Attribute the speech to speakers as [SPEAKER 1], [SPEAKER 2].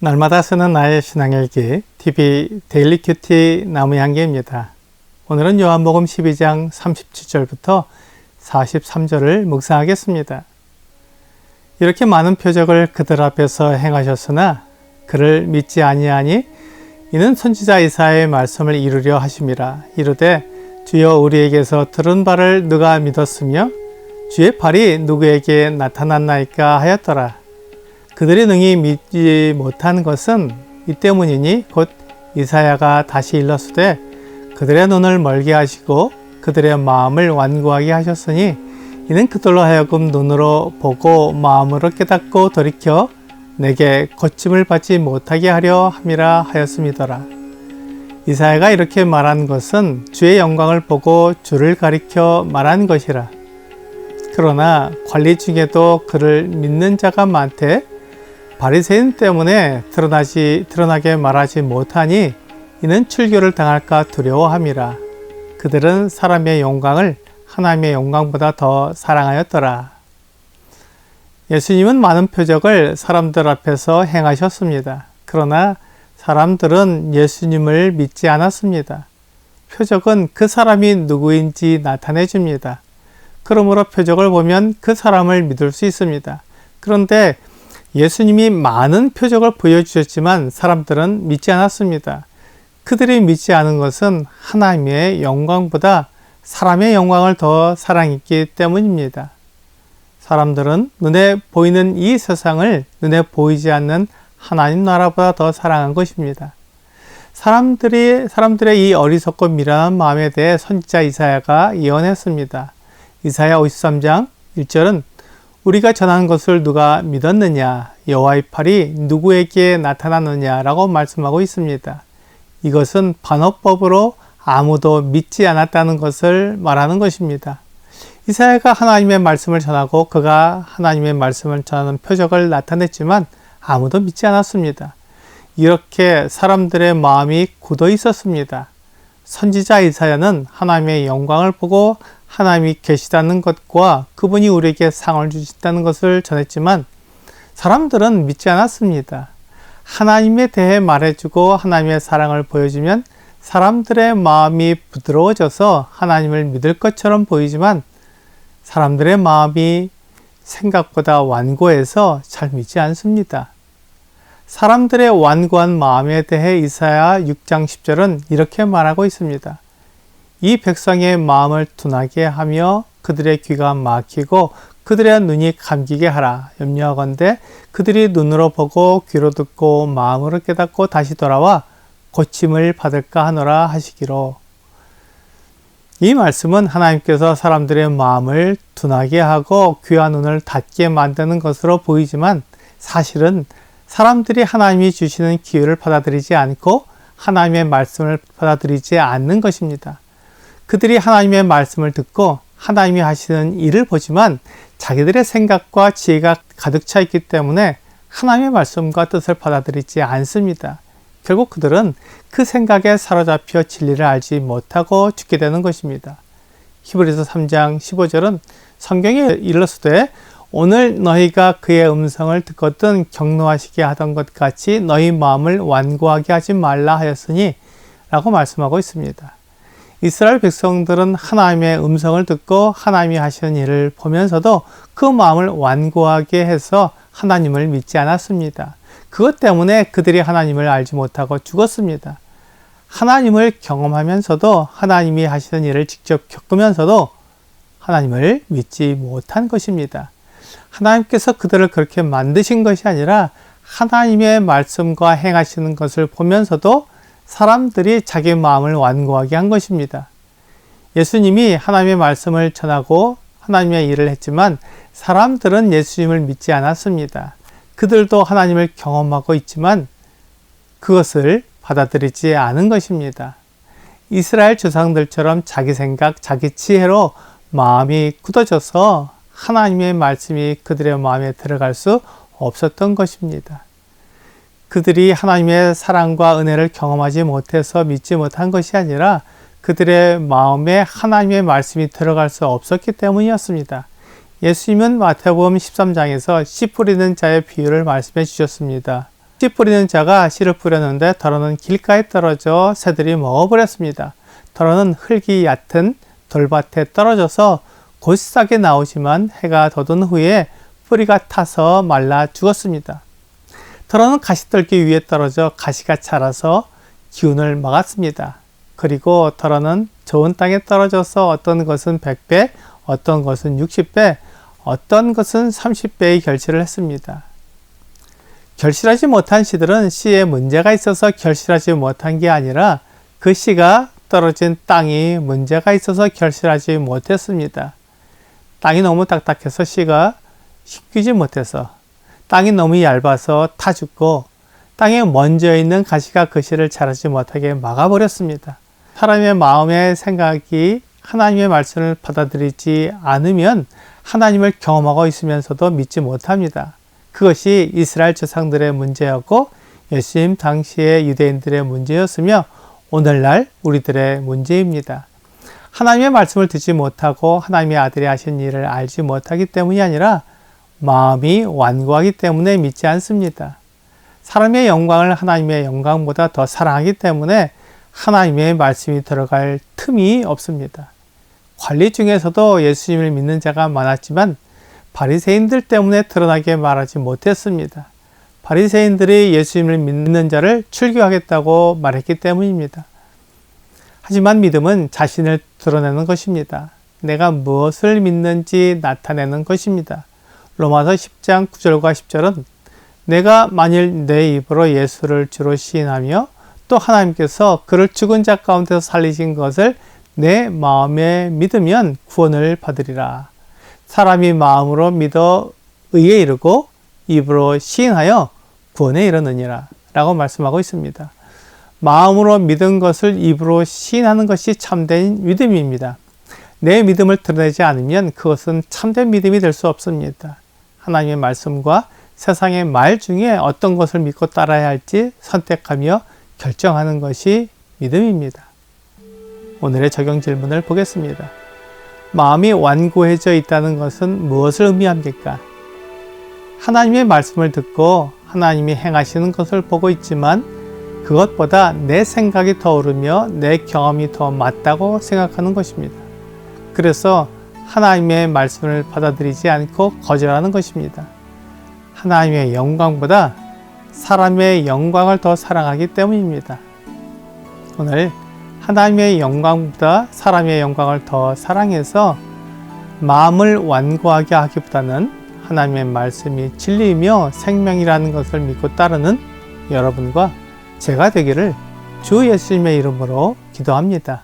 [SPEAKER 1] 날마다 쓰는 나의 신앙일기 TV 데일리 큐티 나무향기입니다. 오늘은 요한복음 12장 37절부터 43절을 묵상하겠습니다. 이렇게 많은 표적을 그들 앞에서 행하셨으나 그를 믿지 아니하니 이는 선지자 이사야의 말씀을 이루려 하심이라. 이르되 주여 우리에게서 들은 바를 누가 믿었으며 주의 팔이 누구에게 나타났나이까 하였더라. 그들이 능히 믿지 못한 것은 이 때문이니 곧 이사야가 다시 일렀으되 그들의 눈을 멀게 하시고 그들의 마음을 완고하게 하셨으니 이는 그들로 하여금 눈으로 보고 마음으로 깨닫고 돌이켜 내게 고침을 받지 못하게 하려 함이라 하였음이더라. 이사야가 이렇게 말한 것은 주의 영광을 보고 주를 가리켜 말한 것이라. 그러나 관리 중에도 그를 믿는 자가 많되 바리새인 때문에 드러나게 말하지 못하니 이는 출교를 당할까 두려워함이라. 그들은 사람의 영광을 하나님의 영광보다 더 사랑하였더라. 예수님은 많은 표적을 사람들 앞에서 행하셨습니다. 그러나 사람들은 예수님을 믿지 않았습니다. 표적은 그 사람이 누구인지 나타내 줍니다. 그러므로 표적을 보면 그 사람을 믿을 수 있습니다. 그런데 예수님이 많은 표적을 보여주셨지만 사람들은 믿지 않았습니다. 그들이 믿지 않은 것은 하나님의 영광보다 사람의 영광을 더 사랑했기 때문입니다. 사람들은 눈에 보이는 이 세상을 눈에 보이지 않는 하나님 나라보다 더 사랑한 것입니다. 사람들의 이 어리석고 미련한 마음에 대해 선지자 이사야가 예언했습니다. 이사야 53장 1절은 우리가 전한 것을 누가 믿었느냐? 여호와의 팔이 누구에게 나타났느냐라고 말씀하고 있습니다. 이것은 반어법으로 아무도 믿지 않았다는 것을 말하는 것입니다. 이사야가 하나님의 말씀을 전하고 그가 하나님의 말씀을 전하는 표적을 나타냈지만 아무도 믿지 않았습니다. 이렇게 사람들의 마음이 굳어 있었습니다. 선지자 이사야는 하나님의 영광을 보고 하나님이 계시다는 것과 그분이 우리에게 상을 주신다는 것을 전했지만 사람들은 믿지 않았습니다. 하나님에 대해 말해주고 하나님의 사랑을 보여주면 사람들의 마음이 부드러워져서 하나님을 믿을 것처럼 보이지만 사람들의 마음이 생각보다 완고해서 잘 믿지 않습니다. 사람들의 완고한 마음에 대해 이사야 6장 10절은 이렇게 말하고 있습니다. 이 백성의 마음을 둔하게 하며 그들의 귀가 막히고 그들의 눈이 감기게 하라. 염려하건대 그들이 눈으로 보고 귀로 듣고 마음으로 깨닫고 다시 돌아와 고침을 받을까 하노라 하시기로. 이 말씀은 하나님께서 사람들의 마음을 둔하게 하고 귀와 눈을 닫게 만드는 것으로 보이지만 사실은 사람들이 하나님이 주시는 기회를 받아들이지 않고 하나님의 말씀을 받아들이지 않는 것입니다. 그들이 하나님의 말씀을 듣고 하나님이 하시는 일을 보지만 자기들의 생각과 지혜가 가득 차 있기 때문에 하나님의 말씀과 뜻을 받아들이지 않습니다. 결국 그들은 그 생각에 사로잡혀 진리를 알지 못하고 죽게 되는 것입니다. 히브리서 3장 15절은 성경에 일렀으되 오늘 너희가 그의 음성을 듣거든 격노하시게 하던 것 같이 너희 마음을 완고하게 하지 말라 하였으니 라고 말씀하고 있습니다. 이스라엘 백성들은 하나님의 음성을 듣고 하나님이 하시는 일을 보면서도 그 마음을 완고하게 해서 하나님을 믿지 않았습니다. 그것 때문에 그들이 하나님을 알지 못하고 죽었습니다. 하나님을 경험하면서도 하나님이 하시는 일을 직접 겪으면서도 하나님을 믿지 못한 것입니다. 하나님께서 그들을 그렇게 만드신 것이 아니라 하나님의 말씀과 행하시는 것을 보면서도 사람들이 자기 마음을 완고하게 한 것입니다. 예수님이 하나님의 말씀을 전하고 하나님의 일을 했지만 사람들은 예수님을 믿지 않았습니다. 그들도 하나님을 경험하고 있지만 그것을 받아들이지 않은 것입니다. 이스라엘 조상들처럼 자기 생각, 자기 지혜로 마음이 굳어져서 하나님의 말씀이 그들의 마음에 들어갈 수 없었던 것입니다. 그들이 하나님의 사랑과 은혜를 경험하지 못해서 믿지 못한 것이 아니라 그들의 마음에 하나님의 말씀이 들어갈 수 없었기 때문이었습니다. 예수님은 마태복음 13장에서 씨 뿌리는 자의 비유를 말씀해 주셨습니다. 씨 뿌리는 자가 씨를 뿌렸는데 더러는 길가에 떨어져 새들이 먹어버렸습니다. 더러는 흙이 얕은 돌밭에 떨어져서 곧 싹이 나오지만 해가 돋은 후에 뿌리가 타서 말라 죽었습니다. 더러는 가시떨기 위에 떨어져 가시가 자라서 기운을 막았습니다. 그리고 더러는 좋은 땅에 떨어져서 어떤 것은 100배, 어떤 것은 60배, 어떤 것은 30배의 결실을 했습니다. 결실하지 못한 씨들은 씨에 문제가 있어서 결실하지 못한 게 아니라 그 씨가 떨어진 땅이 문제가 있어서 결실하지 못했습니다. 땅이 너무 딱딱해서 씨가 심기지 못해서, 땅이 너무 얇아서 타 죽고, 땅에 먼저 있는 가시가 그 씨를 자라지 못하게 막아버렸습니다. 사람의 마음의 생각이 하나님의 말씀을 받아들이지 않으면 하나님을 경험하고 있으면서도 믿지 못합니다. 그것이 이스라엘 조상들의 문제였고 예수님 당시의 유대인들의 문제였으며 오늘날 우리들의 문제입니다. 하나님의 말씀을 듣지 못하고 하나님의 아들이 하신 일을 알지 못하기 때문이 아니라 마음이 완고하기 때문에 믿지 않습니다. 사람의 영광을 하나님의 영광보다 더 사랑하기 때문에 하나님의 말씀이 들어갈 틈이 없습니다. 관리 중에서도 예수님을 믿는 자가 많았지만 바리새인들 때문에 드러나게 말하지 못했습니다. 바리새인들이 예수님을 믿는 자를 출교하겠다고 말했기 때문입니다. 하지만 믿음은 자신을 드러내는 것입니다. 내가 무엇을 믿는지 나타내는 것입니다. 로마서 10장 9절과 10절은 내가 만일 내 입으로 예수를 주로 시인하며 또 하나님께서 그를 죽은 자 가운데서 살리신 것을 내 마음에 믿으면 구원을 받으리라. 사람이 마음으로 믿어 의에 이르고 입으로 시인하여 구원에 이르느니라 라고 말씀하고 있습니다. 마음으로 믿은 것을 입으로 시인하는 것이 참된 믿음입니다. 내 믿음을 드러내지 않으면 그것은 참된 믿음이 될 수 없습니다. 하나님의 말씀과 세상의 말 중에 어떤 것을 믿고 따라야 할지 선택하며 결정하는 것이 믿음입니다. 오늘의 적용 질문을 보겠습니다. 마음이 완고해져 있다는 것은 무엇을 의미합니까? 하나님의 말씀을 듣고 하나님이 행하시는 것을 보고 있지만 그것보다 내 생각이 더 오르며 내 경험이 더 맞다고 생각하는 것입니다. 그래서 하나님의 말씀을 받아들이지 않고 거절하는 것입니다. 하나님의 영광보다 사람의 영광을 더 사랑하기 때문입니다. 오늘 하나님의 영광보다 사람의 영광을 더 사랑해서 마음을 완고하게 하기보다는 하나님의 말씀이 진리이며 생명이라는 것을 믿고 따르는 여러분과 제가 되기를 주 예수님의 이름으로 기도합니다.